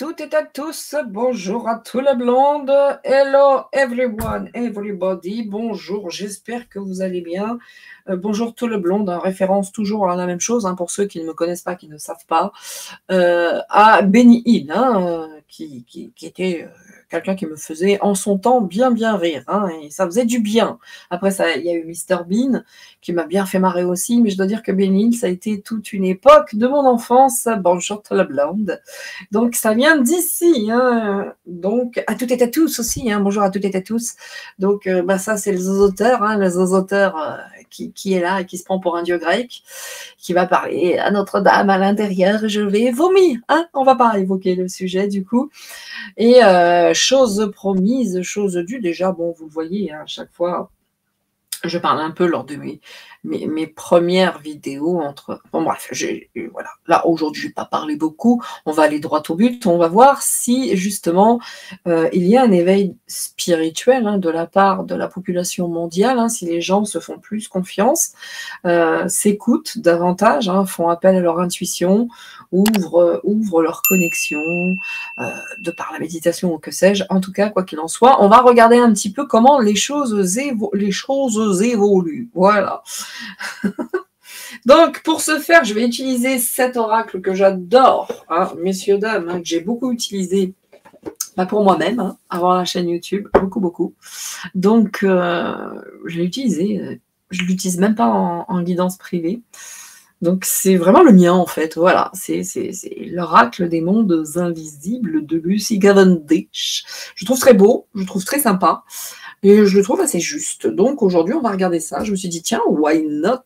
toutes et à tous, bonjour à tous les blondes, hello everyone, everybody, bonjour, j'espère que vous allez bien. Bonjour tous les blondes, en référence toujours à la même chose, pour ceux qui ne me connaissent pas, qui ne savent pas, à Benny Hill, qui était quelqu'un qui me faisait en son temps bien rire, et ça faisait du bien. Après, il y a eu Mr Bean, qui m'a bien fait marrer aussi, mais je dois dire que Benny Hill, ça a été toute une époque de mon enfance. Bonjour toute la blonde. Donc, ça vient d'ici, donc à toutes et à tous aussi, bonjour à toutes et à tous. Donc, ça, c'est le zozoteur, qui est là et qui se prend pour un dieu grec, qui va parler à Notre-Dame à l'intérieur. Je vais vomir, on va pas évoquer le sujet du coup. Et chose promise, chose due, déjà, bon, vous le voyez, à chaque fois, je parle un peu lors de mes premières vidéos bon bref, voilà. Là aujourd'hui je vais pas parler beaucoup, on va aller droit au but, on va voir si justement il y a un éveil spirituel de la part de la population mondiale, si les gens se font plus confiance, s'écoutent davantage, font appel à leur intuition, ouvrent leur connexion de par la méditation ou que sais-je. En tout cas, quoi qu'il en soit, on va regarder un petit peu comment les choses évoluent. Voilà. Donc, pour ce faire, je vais utiliser cet oracle que j'adore, messieurs, dames, que j'ai beaucoup utilisé pour moi-même, avant la chaîne YouTube, beaucoup. Donc, je l'ai utilisé, je ne l'utilise même pas en guidance privée. Donc, c'est vraiment le mien, en fait. Voilà, c'est l'oracle des mondes invisibles de Lucy Cavendish. Je trouve très beau, je trouve très sympa, et je le trouve assez juste. Donc, aujourd'hui, on va regarder ça. Je me suis dit, tiens, why not?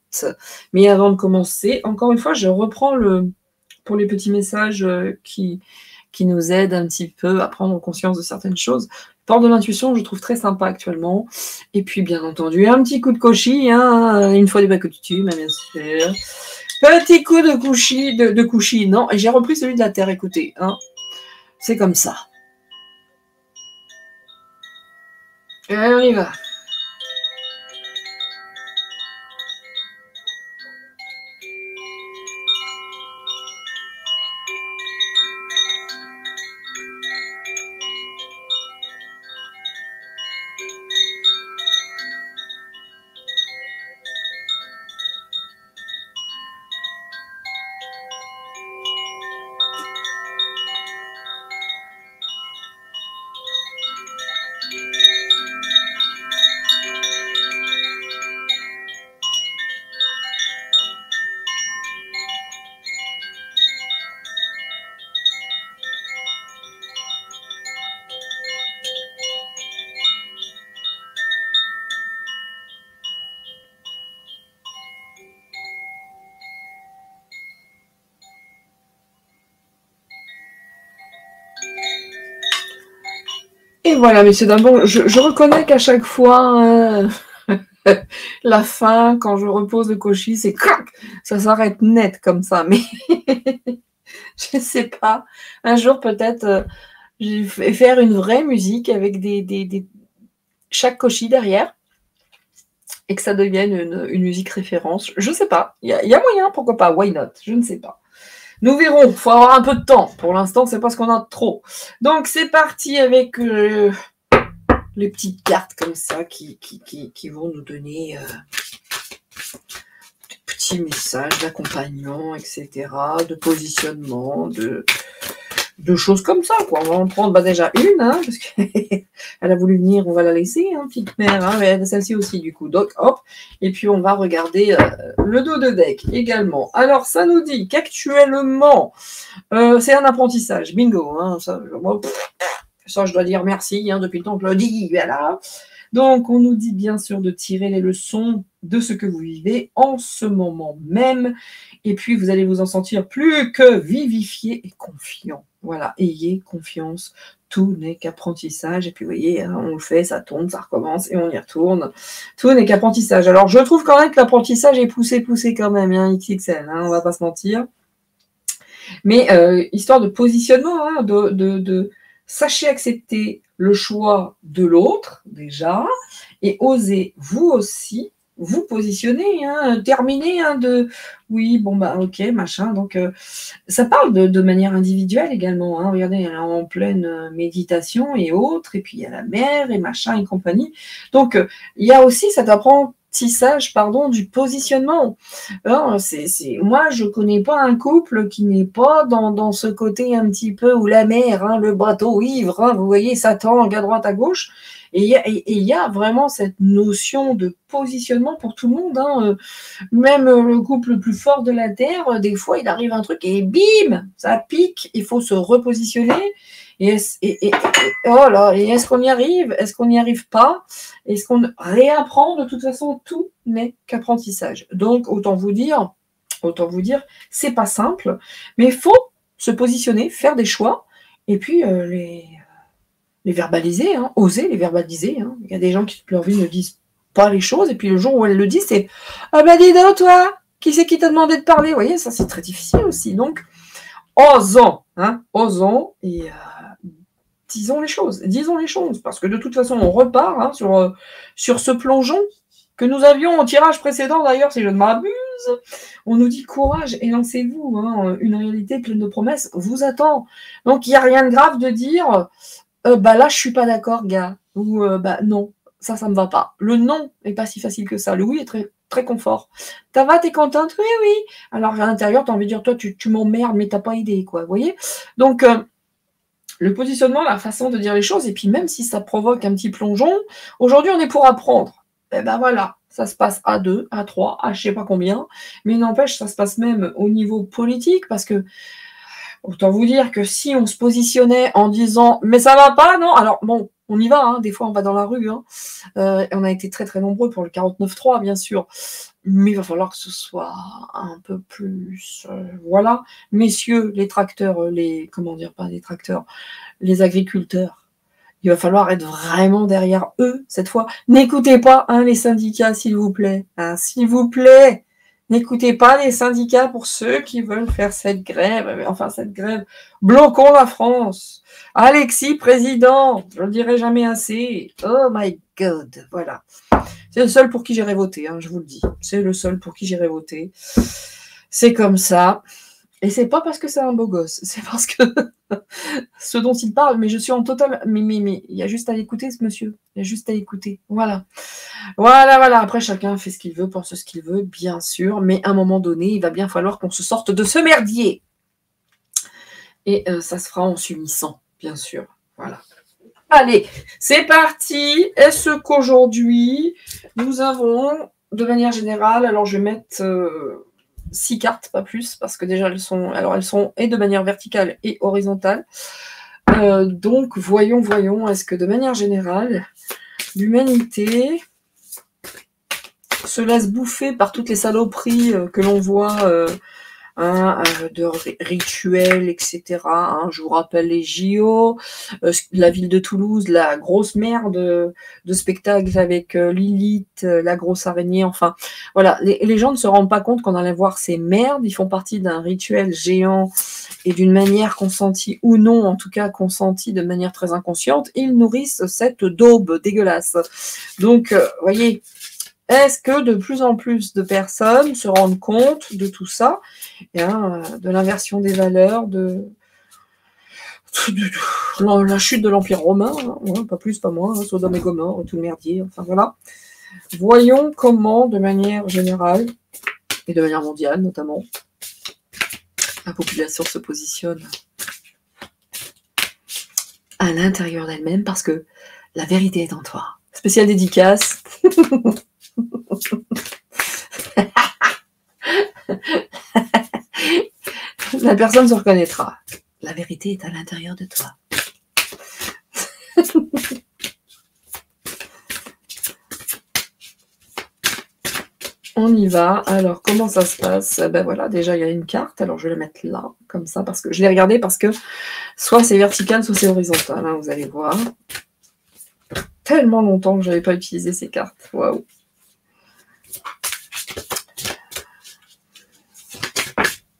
Mais avant de commencer, encore une fois, je reprends pour les petits messages qui nous aident un petit peu à prendre conscience de certaines choses. Porte de l'intuition, je trouve très sympa actuellement. Et puis, bien entendu, un petit coup de cochis, une fois des pas coutumes, bien sûr. Petit coup de couchi, non, et j'ai repris celui de la Terre, écoutez, c'est comme ça. Et on y va. Et voilà, messieurs, dames, bon, je reconnais qu'à chaque fois, la fin, quand je repose le cochis, c'est clac, ça s'arrête net comme ça, mais je sais pas. Un jour, peut-être, je vais faire une vraie musique avec chaque cochis derrière et que ça devienne une musique référence. Je sais pas. Il y a moyen, pourquoi pas, why not? Je ne sais pas. Nous verrons, il faut avoir un peu de temps. Pour l'instant, c'est parce qu'on a trop. Donc, c'est parti avec les petites cartes comme ça qui vont nous donner des petits messages d'accompagnement, etc., de positionnement, de choses comme ça, quoi. On va en prendre déjà une, parce qu'elle a voulu venir, on va la laisser, petite mère, mais celle-ci aussi, du coup. Donc, hop, et puis on va regarder le dos de deck également. Alors, ça nous dit qu'actuellement, c'est un apprentissage, bingo, ça, je dois dire merci, depuis le temps que je le dis, voilà. Donc, on nous dit bien sûr de tirer les leçons de ce que vous vivez en ce moment même. Et puis, vous allez vous en sentir plus que vivifié et confiant. Voilà, ayez confiance. Tout n'est qu'apprentissage. Et puis, vous voyez, on le fait, ça tourne, ça recommence et on y retourne. Tout n'est qu'apprentissage. Alors, je trouve quand même que l'apprentissage est poussé quand même, XXL, on va pas se mentir. Mais histoire de positionnement, sachez accepter le choix de l'autre, déjà, et osez, vous aussi, vous positionner, hein, terminer, hein, de oui, bon, bah, ok, machin. Donc, ça parle de manière individuelle également. Hein. Regardez, elle est en pleine méditation et autres, et puis il y a la mer et machin et compagnie. Donc, il y a aussi cet apprentissage, pardon, du positionnement. Alors, moi, je connais pas un couple qui n'est pas dans ce côté un petit peu où la mer, hein, le bateau ivre, hein, vous voyez, ça tangue à droite, à gauche. Et il y a vraiment cette notion de positionnement pour tout le monde. Hein. Même le couple le plus fort de la Terre, des fois, il arrive un truc et bim, ça pique, il faut se repositionner. Oh là, et est-ce qu'on y arrive? Est-ce qu'on n'y arrive pas? Est-ce qu'on réapprend? De toute façon, tout n'est qu'apprentissage. Donc, autant vous dire, c'est pas simple, mais il faut se positionner, faire des choix, et puis les verbaliser, hein, oser les verbaliser. Hein. Il y a des gens qui, toute leur vie, ne disent pas les choses, et puis le jour où elles le disent, c'est « Ah ben dis donc, toi, qui c'est qui t'a demandé de parler ?» Vous voyez, ça, c'est très difficile aussi. Donc, osons, hein, osons, et disons les choses, parce que de toute façon, on repart hein, sur ce plongeon que nous avions au tirage précédent, d'ailleurs, si je ne m'abuse. On nous dit courage et lancez-vous. Hein, une réalité pleine de promesses vous attend. Donc, il n'y a rien de grave de dire bah là, je suis pas d'accord, gars. Ou bah non, ça me va pas. Le non est pas si facile que ça. Le oui est très, très confort. Ça va, t'es contente? Oui, oui. Alors à l'intérieur, t'as envie de dire, toi, tu m'emmerdes, mais t'as pas idée, quoi. Vous voyez? Donc, le positionnement, la façon de dire les choses, et puis même si ça provoque un petit plongeon, aujourd'hui, on est pour apprendre. Et ben voilà, ça se passe à 2, à 3, à je sais pas combien. Mais n'empêche, ça se passe même au niveau politique, parce que autant vous dire que si on se positionnait en disant « mais ça va pas, non ?» Alors bon, on y va, hein, des fois on va dans la rue, hein, on a été très très nombreux pour le 49.3 bien sûr, mais il va falloir que ce soit un peu plus... voilà, messieurs les tracteurs, pas les tracteurs, les agriculteurs, il va falloir être vraiment derrière eux cette fois. N'écoutez pas hein, les syndicats s'il vous plaît, hein, s'il vous plaît. N'écoutez pas les syndicats pour ceux qui veulent faire cette grève. Enfin, cette grève. Bloquons la France. Alexis, président. Je ne le dirai jamais assez. Oh my God. Voilà. C'est le seul pour qui j'irai voter, hein, je vous le dis. C'est le seul pour qui j'irai voter. C'est comme ça. Et c'est pas parce que c'est un beau gosse. C'est parce que ce dont il parle, mais je suis en total... Mais il y a juste à l'écouter, ce monsieur. Il y a juste à l'écouter. Voilà. Voilà. Après, chacun fait ce qu'il veut, pense ce qu'il veut, bien sûr. Mais à un moment donné, il va bien falloir qu'on se sorte de ce merdier. Et ça se fera en s'unissant, bien sûr. Voilà. Allez, c'est parti. Est-ce qu'aujourd'hui, nous avons, de manière générale, alors je vais mettre 6 cartes, pas plus, parce que déjà, elles sont et de manière verticale et horizontale. Donc, voyons, est-ce que de manière générale, l'humanité se laisse bouffer par toutes les saloperies que l'on voit de rituels, etc. Hein, je vous rappelle les JO, la ville de Toulouse, la grosse merde de spectacle avec Lilith, la grosse araignée, enfin, voilà. Les gens ne se rendent pas compte qu'on allait voir ces merdes, ils font partie d'un rituel géant et d'une manière consentie ou non, en tout cas consentie de manière très inconsciente, ils nourrissent cette daube dégueulasse. Donc, voyez, est-ce que de plus en plus de personnes se rendent compte de tout ça, de l'inversion des valeurs, de la chute de l'Empire romain, hein, pas plus, pas moins, hein, Sodome et Gomorrhe, tout le merdier, enfin voilà. Voyons comment, de manière générale, et de manière mondiale notamment, la population se positionne à l'intérieur d'elle-même, parce que la vérité est en toi. Spéciale dédicace. La personne se reconnaîtra. La vérité est à l'intérieur de toi. On y va. Alors, comment ça se passe? Ben voilà, déjà, il y a une carte. Alors, je vais la mettre là, comme ça, parce que je l'ai regardée parce que soit c'est vertical, soit c'est horizontal. Hein, vous allez voir. Tellement longtemps que je n'avais pas utilisé ces cartes. Waouh.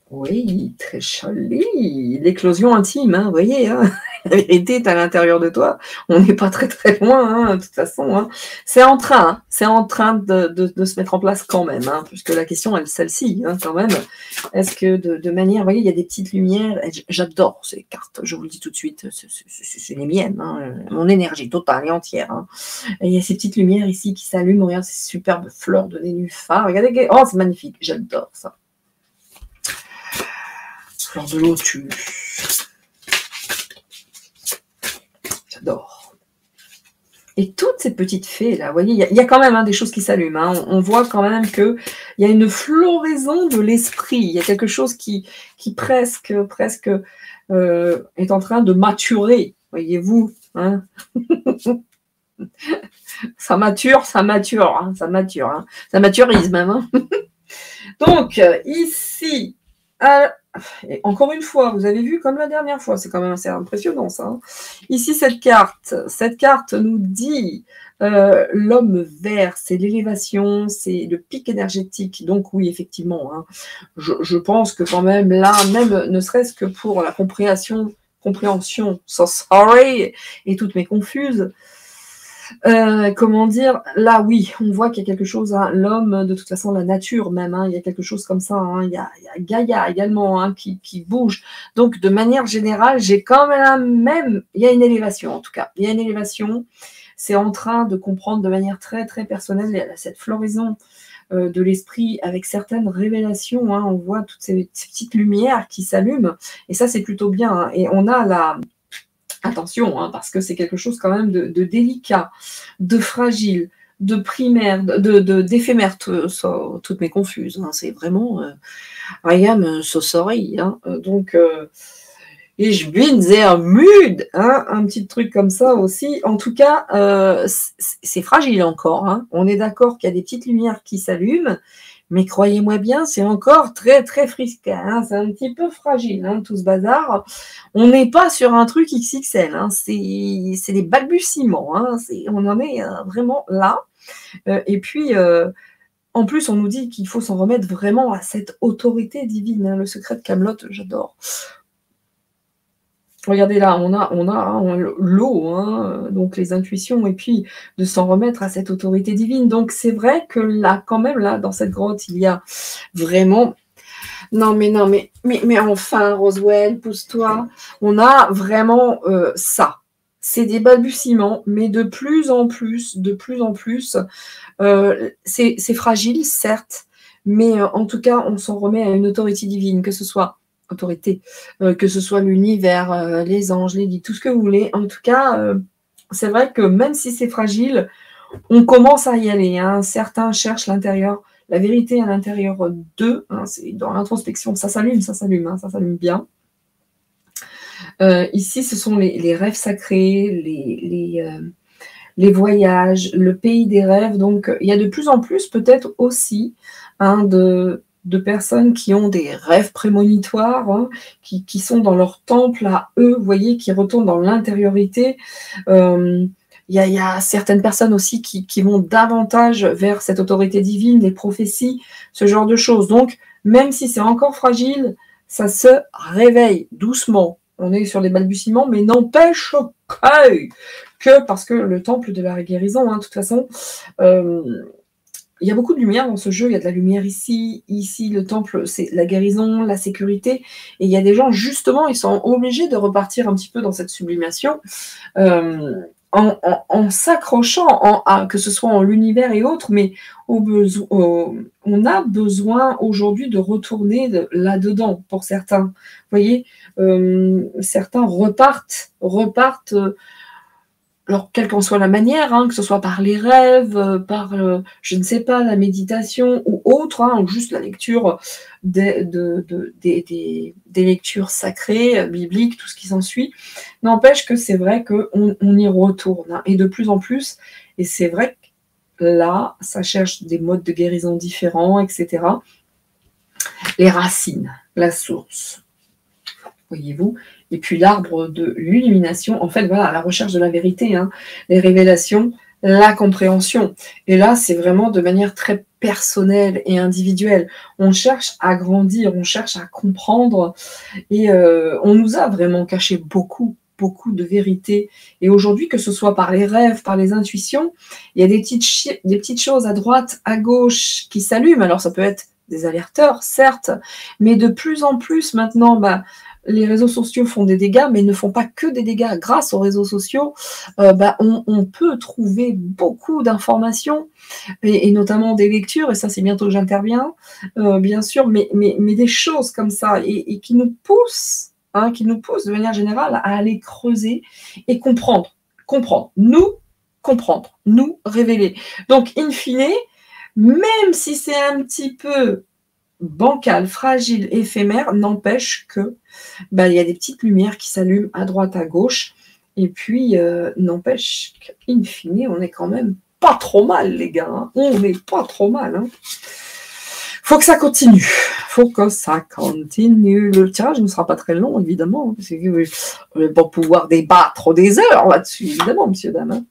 Oui, très joli. L'éclosion intime, hein, vous voyez. Hein. La vérité est à l'intérieur de toi. On n'est pas très très loin, hein, de toute façon. Hein. C'est en train de se mettre en place quand même, hein, puisque la question est celle-ci, hein, quand même. Est-ce que de manière, vous voyez, il y a des petites lumières. J'adore ces cartes. Je vous le dis tout de suite, c'est les miennes, hein, mon énergie totale et entière. Hein. Et il y a ces petites lumières ici qui s'allument. Regarde ces superbes fleurs de nénuphar. Regardez, oh, c'est magnifique. J'adore ça. Fleurs de lotus. J'adore. Et toutes ces petites fées là, vous voyez, il y a quand même des choses qui s'allument. Hein. On voit quand même qu'il y a une floraison de l'esprit. Il y a quelque chose qui presque est en train de maturer, voyez-vous. Hein. Ça mature, hein, ça mature. Hein. Ça maturise même. Hein. Donc, ici, et encore une fois, vous avez vu comme la dernière fois, c'est quand même assez impressionnant ça. Hein. Ici, cette carte nous dit l'homme vert, c'est l'élévation, c'est le pic énergétique. Donc oui, effectivement, hein, je pense que quand même là, même ne serait-ce que pour la compréhension, so sorry, et toutes mes confuses, comment dire, là oui, on voit qu'il y a quelque chose, hein, l'homme, de toute façon la nature même, hein, il y a quelque chose comme ça, hein, il y a Gaïa également hein, qui bouge, donc de manière générale, j'ai quand même, il y a une élévation en tout cas, il y a une élévation, c'est en train de comprendre de manière très très personnelle, il y a cette floraison de l'esprit avec certaines révélations, hein, on voit toutes ces petites lumières qui s'allument, et ça c'est plutôt bien, hein, et on a la... Attention, hein, parce que c'est quelque chose quand même de délicat, de fragile, de primaire, d'éphémère, toutes mes confuses. Hein, c'est vraiment I am so sorry. Hein, donc, ich bin sehr müde. Hein, un petit truc comme ça aussi. En tout cas, c'est fragile encore. Hein. On est d'accord qu'il y a des petites lumières qui s'allument. Mais croyez-moi bien, c'est encore très, très frisquet. Hein. C'est un petit peu fragile, hein, tout ce bazar. On n'est pas sur un truc XXL. Hein. C'est des balbutiements. Hein. On en est vraiment là. Et puis, en plus, on nous dit qu'il faut s'en remettre vraiment à cette autorité divine. Hein. Le secret de Kaamelott, j'adore. Regardez là, on a hein, l'eau, hein, donc les intuitions, et puis de s'en remettre à cette autorité divine. Donc c'est vrai que là, quand même, là, dans cette grotte, il y a vraiment... Non, mais enfin, Roswell, pousse-toi. On a vraiment ça. C'est des balbutiements, mais de plus en plus, c'est fragile, certes, mais en tout cas, on s'en remet à une autorité divine, que ce soit autorité, que ce soit l'univers, les anges, les guides, tout ce que vous voulez. En tout cas, c'est vrai que même si c'est fragile, on commence à y aller. Hein. Certains cherchent l'intérieur, la vérité à l'intérieur d'eux. Hein. C'est dans l'introspection, ça s'allume, hein, ça s'allume bien. Ici, ce sont les rêves sacrés, les voyages, le pays des rêves. Donc, il y a de plus en plus peut-être aussi hein, de personnes qui ont des rêves prémonitoires, hein, qui sont dans leur temple à eux, vous voyez, qui retournent dans l'intériorité. Il y a certaines personnes aussi qui vont davantage vers cette autorité divine, les prophéties, ce genre de choses. Donc, même si c'est encore fragile, ça se réveille doucement. On est sur les balbutiements, mais n'empêche que parce que le temple de la guérison, hein, de toute façon, il y a beaucoup de lumière dans ce jeu, il y a de la lumière ici, le temple, c'est la guérison, la sécurité, et il y a des gens, justement, ils sont obligés de repartir un petit peu dans cette sublimation, en s'accrochant, que ce soit en l'univers et autres, mais on a besoin aujourd'hui de retourner là-dedans, pour certains. Vous voyez, certains repartent alors, quelle qu'en soit la manière, hein, que ce soit par les rêves, par, je ne sais pas, la méditation ou autre, hein, ou juste la lecture des lectures sacrées, bibliques, tout ce qui s'ensuit, n'empêche que c'est vrai qu'on y retourne, hein, et de plus en plus, et c'est vrai que là, ça cherche des modes de guérison différents, etc. Les racines, la source, voyez-vous. Et puis l'arbre de l'illumination, en fait, voilà, la recherche de la vérité, hein, les révélations, la compréhension. Et là, c'est vraiment de manière très personnelle et individuelle. On cherche à grandir, on cherche à comprendre, et on nous a vraiment caché beaucoup beaucoup de vérité. Et aujourd'hui, que ce soit par les rêves, par les intuitions, il y a des petites choses à droite, à gauche qui s'allument. Alors ça peut être des alerteurs, certes, mais de plus en plus maintenant, les réseaux sociaux font des dégâts, mais ne font pas que des dégâts. Grâce aux réseaux sociaux, on peut trouver beaucoup d'informations, et notamment des lectures, et ça c'est bientôt que j'interviens, bien sûr, mais des choses comme ça, et qui nous poussent, de manière générale à aller creuser et comprendre, nous révéler. Donc, in fine, même si c'est un petit peu bancal, fragile, éphémère, n'empêche que il y a des petites lumières qui s'allument à droite, à gauche, et puis n'empêche qu'in fine, on est quand même pas trop mal, les gars, hein. On n'est pas trop mal, hein. Faut que ça continue. Le tirage ne sera pas très long, évidemment, parce que je vais pas pouvoir débattre des heures là-dessus, évidemment, monsieur, dame, hein.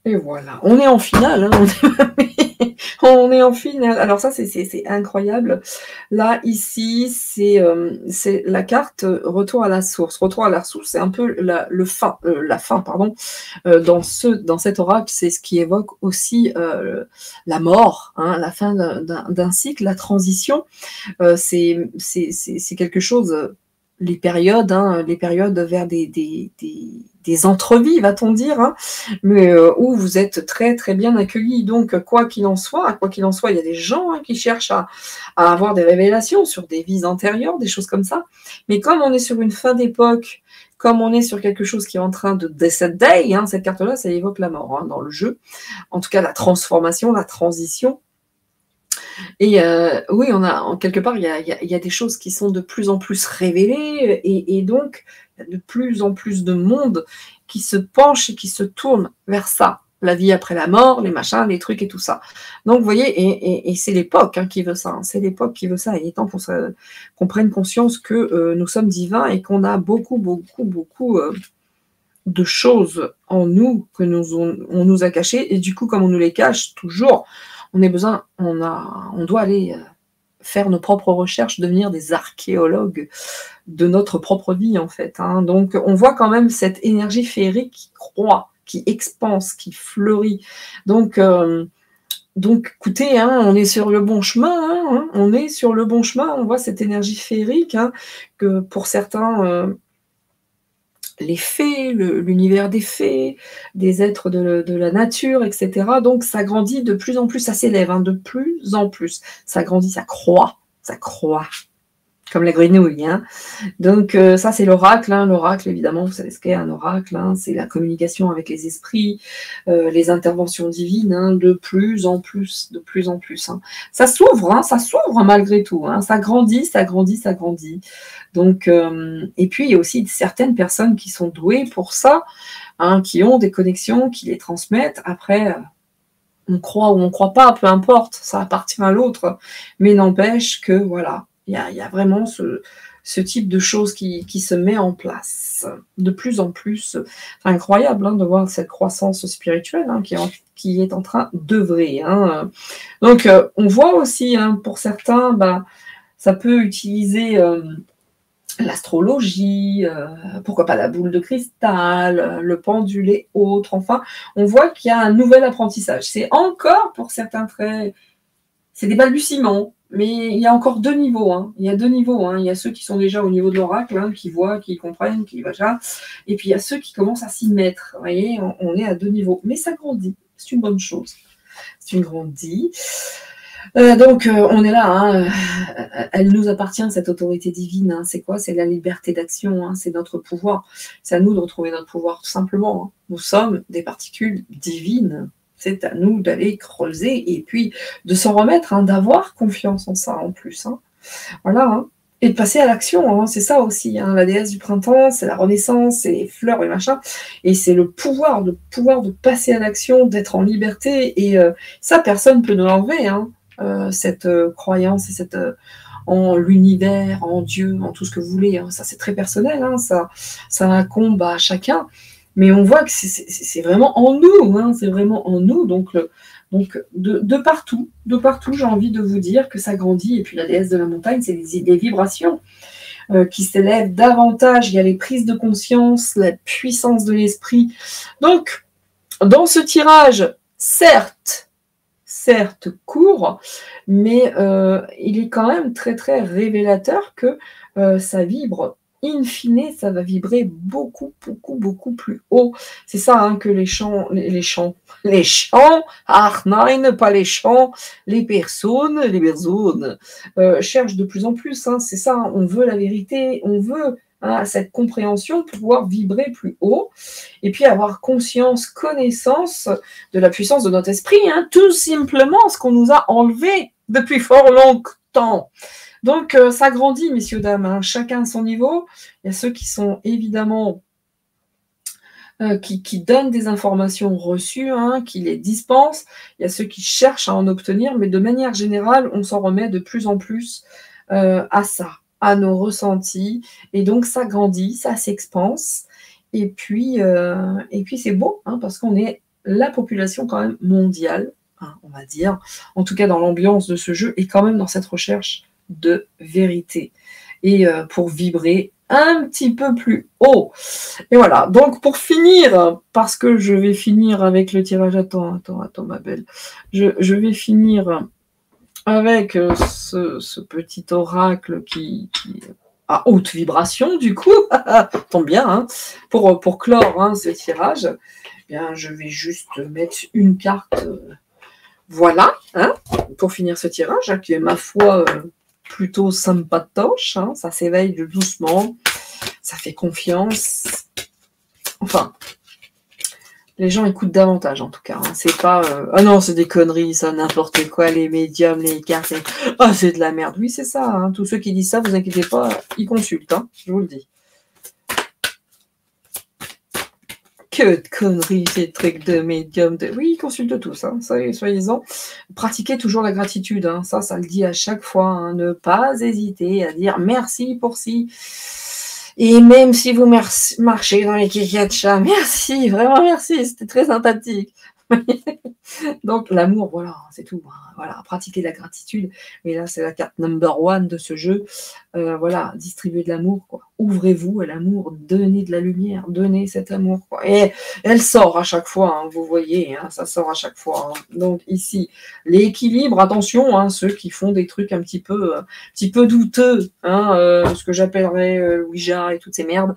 Et voilà, on est en finale, hein. On est en finale. Alors ça, c'est incroyable. Là, ici, c'est la carte retour à la source. Retour à la source, c'est un peu la fin, pardon. Dans cet oracle, c'est ce qui évoque aussi la mort, hein, la fin d'un cycle, la transition. C'est quelque chose. Les périodes vers des entrevies, va-t-on dire, hein, mais où vous êtes très très bien accueillis. Donc, quoi qu'il en soit, il y a des gens, hein, qui cherchent à avoir des révélations sur des vies antérieures, des choses comme ça. Mais comme on est sur une fin d'époque, comme on est sur quelque chose qui est en train de décéder, hein, cette carte-là, ça évoque la mort, hein, dans le jeu. En tout cas, la transformation, la transition. Et oui, quelque part, il y a des choses qui sont de plus en plus révélées, et donc il y a de plus en plus de monde qui se penche et qui se tourne vers ça, la vie après la mort, les machins, les trucs et tout ça. Donc vous voyez, et c'est l'époque, hein, qui veut ça, hein, c'est l'époque qui veut ça. Il est temps qu'on prenne conscience que nous sommes divins et qu'on a beaucoup de choses en nous que on nous a cachées, et du coup, comme on nous les cache toujours, on doit aller faire nos propres recherches, devenir des archéologues de notre propre vie, en fait, hein. Donc, on voit quand même cette énergie féerique qui croît, qui expanse, qui fleurit. Donc, écoutez, hein, on est sur le bon chemin, hein, on est sur le bon chemin. On voit cette énergie féerique, hein, que pour certains, les fées, l'univers des fées, des êtres de la nature, etc. Donc ça grandit de plus en plus, ça s'élève, hein, de plus en plus. Ça grandit, ça croît, comme la grenouille, hein. Donc ça c'est l'oracle, hein. L'oracle, évidemment, vous savez ce qu'est un oracle, hein. C'est la communication avec les esprits, les interventions divines, hein, de plus en plus, hein. Ça s'ouvre malgré tout, hein. Ça grandit. Donc, et puis il y a aussi certaines personnes qui sont douées pour ça, hein, qui ont des connexions, qui les transmettent. Après, on croit ou on ne croit pas, peu importe, ça appartient à l'autre, mais n'empêche que voilà, il y a vraiment ce type de choses qui se met en place de plus en plus. C'est incroyable, hein, de voir cette croissance spirituelle, hein, qui est en train d'œuvrer, hein. Donc on voit aussi, hein, pour certains, ça peut utiliser l'astrologie, pourquoi pas la boule de cristal, le pendule et autres. Enfin, on voit qu'il y a un nouvel apprentissage. C'est encore, pour certains traits, c'est des balbutiements, mais il y a encore deux niveaux, hein. Il y a deux niveaux, hein. Il y a ceux qui sont déjà au niveau de l'oracle, hein, qui voient, qui comprennent, qui va, et puis il y a ceux qui commencent à s'y mettre. Vous voyez, on est à deux niveaux, mais ça grandit. C'est une bonne chose. C'est une grandie. Donc, on est là, hein, elle nous appartient, cette autorité divine, hein. C'est quoi? C'est la liberté d'action, hein, c'est notre pouvoir. C'est à nous de retrouver notre pouvoir, tout simplement, hein. Nous sommes des particules divines. C'est à nous d'aller creuser et puis de s'en remettre, hein, d'avoir confiance en ça en plus, hein. Voilà, hein. Et de passer à l'action, hein. C'est ça aussi, hein. La déesse du printemps, c'est la renaissance, c'est les fleurs et machin, et c'est le pouvoir de passer à l'action, d'être en liberté, et ça, personne ne peut nous l'enlever, hein. Cette croyance et en l'univers, en Dieu, en tout ce que vous voulez, hein. Ça c'est très personnel, hein. Ça incombe à chacun, mais on voit que c'est vraiment en nous, hein. C'est vraiment en nous, donc Donc, de partout, j'ai envie de vous dire que ça grandit. Et puis, la déesse de la montagne, c'est des vibrations qui s'élèvent davantage. Il y a les prises de conscience, la puissance de l'esprit. Donc, dans ce tirage, certes court, mais il est quand même très, très révélateur que ça vibre. In fine, ça va vibrer beaucoup, beaucoup, beaucoup plus haut. C'est ça hein, que les chants, ah non, pas les chants, les personnes cherchent de plus en plus. Hein, c'est ça, on veut la vérité, on veut hein, cette compréhension, pouvoir vibrer plus haut, et puis avoir conscience, connaissance de la puissance de notre esprit, hein, tout simplement ce qu'on nous a enlevé depuis fort longtemps. Donc, ça grandit, messieurs, dames, hein, chacun à son niveau. Il y a ceux qui sont évidemment, qui donnent des informations reçues, hein, qui les dispensent. Il y a ceux qui cherchent à en obtenir, mais de manière générale, on s'en remet de plus en plus à ça, à nos ressentis. Et donc, ça grandit, ça s'expanse. Et puis c'est beau, hein, parce qu'on est la population quand même mondiale, hein, on va dire, en tout cas dans l'ambiance de ce jeu, et quand même dans cette recherche de vérité et pour vibrer un petit peu plus haut. Et voilà, donc pour finir, parce que je vais finir avec le tirage, attends ma belle, je vais finir avec ce petit oracle qui à haute vibration du coup, tombe bien, hein, pour clore hein, ce tirage, eh bien, je vais juste mettre une carte, voilà, hein, pour finir ce tirage, hein, qui est ma foi plutôt sympatoche, hein, ça s'éveille doucement, ça fait confiance. Enfin, les gens écoutent davantage en tout cas. Hein. C'est pas ah non, c'est des conneries, ça, n'importe quoi, les médiums, les cartes, ah c'est de la merde. Oui, c'est ça. Hein. Tous ceux qui disent ça, vous inquiétez pas, ils consultent, hein, je vous le dis. Que de conneries, ces trucs de médium. Oui, ils consultent tous, hein, soyez-en. Pratiquez toujours la gratitude, hein, ça le dit à chaque fois. Hein, ne pas hésiter à dire merci pour ci. Et même si vous marchez dans les kékias de chat, merci, vraiment merci, c'était très sympathique. Donc l'amour, voilà, c'est tout. Voilà, pratiquer la gratitude. Et là, c'est la carte number one de ce jeu. Voilà, distribuer de l'amour, quoi. Ouvrez-vous à l'amour, donnez de la lumière, donnez cet amour, quoi. Et elle sort à chaque fois, hein, vous voyez, hein, ça sort à chaque fois. Hein. Donc ici, l'équilibre, attention, hein, ceux qui font des trucs un petit peu douteux, hein, ce que j'appellerais Ouija et toutes ces merdes.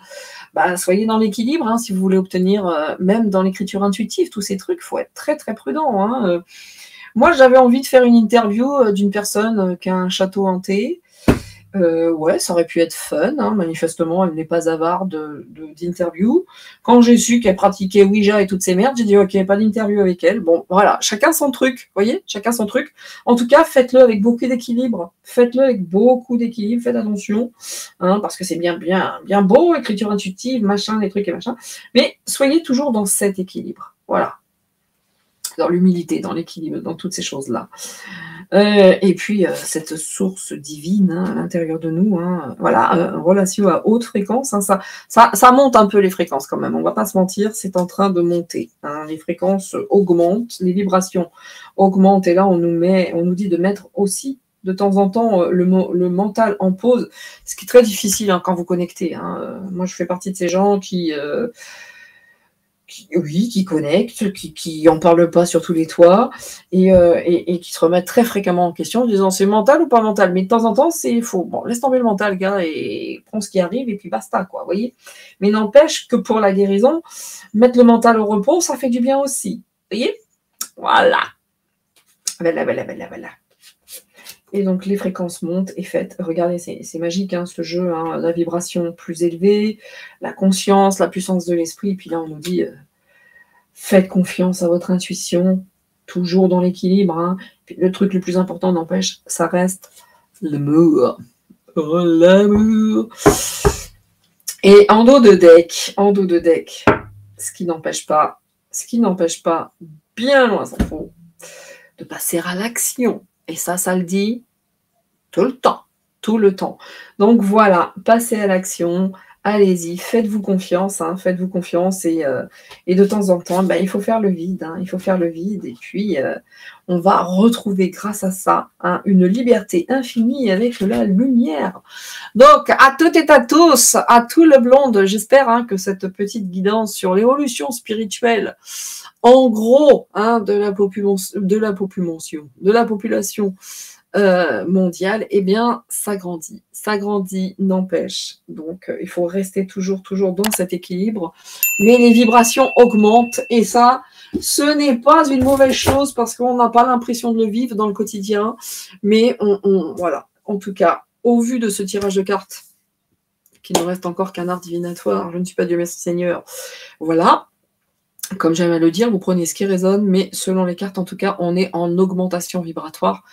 Bah, soyez dans l'équilibre, hein, si vous voulez obtenir, même dans l'écriture intuitive, tous ces trucs, il faut être très très prudent. Hein. Moi, j'avais envie de faire une interview d'une personne qui a un château hanté. Ouais, ça aurait pu être fun, hein. Manifestement, elle n'est pas avare d'interview. Quand j'ai su qu'elle pratiquait Ouija et toutes ces merdes, j'ai dit ok, pas d'interview avec elle. Bon, voilà, chacun son truc, vous voyez, chacun son truc. En tout cas, faites-le avec beaucoup d'équilibre. Faites-le avec beaucoup d'équilibre, faites attention, hein, parce que c'est bien beau, écriture intuitive, machin, les trucs et machin. Mais soyez toujours dans cet équilibre. Voilà. Dans l'humilité, dans l'équilibre, dans toutes ces choses-là. Et puis, cette source divine hein, à l'intérieur de nous, hein, voilà, relation à haute fréquence, hein, ça monte un peu les fréquences quand même, on ne va pas se mentir, c'est en train de monter. Hein, les fréquences augmentent, les vibrations augmentent, et là, on nous dit de mettre aussi de temps en temps le mental en pause, ce qui est très difficile hein, quand vous connectez. Hein. Moi, je fais partie de ces gens qui connectent, qui n'en parlent pas sur tous les toits et qui se remettent très fréquemment en question en disant c'est mental ou pas mental, mais de temps en temps c'est faux. Bon, laisse tomber le mental, gars, et prends ce qui arrive et puis basta, quoi, vous voyez. Mais n'empêche que pour la guérison, mettre le mental au repos, ça fait du bien aussi, vous voyez. Voilà. Voilà. Et donc les fréquences montent et faites, regardez, c'est magique hein, ce jeu, hein, la vibration plus élevée, la conscience, la puissance de l'esprit, et puis là on nous dit faites confiance à votre intuition, toujours dans l'équilibre. Hein. Le truc le plus important, n'empêche, ça reste l'amour. Oh, l'amour. Et en dos de deck, ce qui n'empêche pas, bien loin s'en faut, de passer à l'action. Et ça le dit tout le temps. Donc voilà, passez à l'action, Allez-y, faites-vous confiance, hein, faites-vous confiance et de temps en temps, il faut faire le vide, hein, il faut faire le vide et puis on va retrouver grâce à ça hein, une liberté infinie avec la lumière. Donc, à toutes et à tous, à tout le blonde, j'espère hein, que cette petite guidance sur l'évolution spirituelle, en gros, hein, de la population mondiale, eh bien, s'agrandit. S'agrandit, n'empêche. Donc, il faut rester toujours dans cet équilibre. Mais les vibrations augmentent et ça, ce n'est pas une mauvaise chose parce qu'on n'a pas l'impression de le vivre dans le quotidien. Mais voilà. En tout cas, au vu de ce tirage de cartes, qu'il ne reste encore qu'un art divinatoire, je ne suis pas Dieu merci Seigneur. Voilà. Comme j'aime à le dire, vous prenez ce qui résonne, mais selon les cartes, en tout cas, on est en augmentation vibratoire.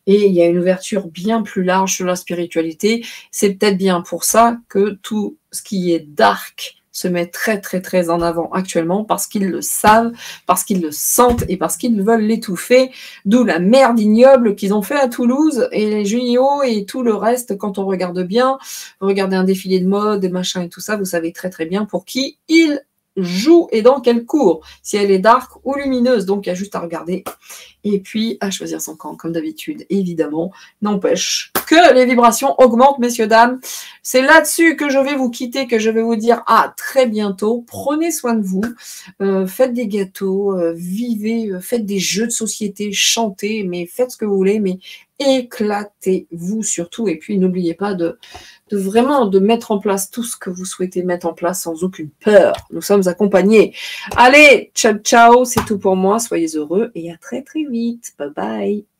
Et il y a une ouverture bien plus large sur la spiritualité. C'est peut-être bien pour ça que tout ce qui est dark se met très en avant actuellement, parce qu'ils le savent, parce qu'ils le sentent et parce qu'ils veulent l'étouffer. D'où la merde ignoble qu'ils ont fait à Toulouse et les JO et tout le reste. Quand on regarde bien, regardez un défilé de mode, des machins et tout ça, vous savez très bien pour qui ils joue et dans quelle cour, si elle est dark ou lumineuse. Donc il y a juste à regarder et puis à choisir son camp comme d'habitude, évidemment. N'empêche que les vibrations augmentent, messieurs dames. C'est là-dessus que je vais vous quitter, que je vais vous dire à très bientôt. Prenez soin de vous, faites des gâteaux, vivez, faites des jeux de société, chantez, mais faites ce que vous voulez, mais éclatez-vous surtout. Et puis n'oubliez pas de vraiment de mettre en place tout ce que vous souhaitez mettre en place sans aucune peur. Nous sommes accompagnés. Allez, ciao, ciao, c'est tout pour moi. Soyez heureux et à très vite. Bye bye.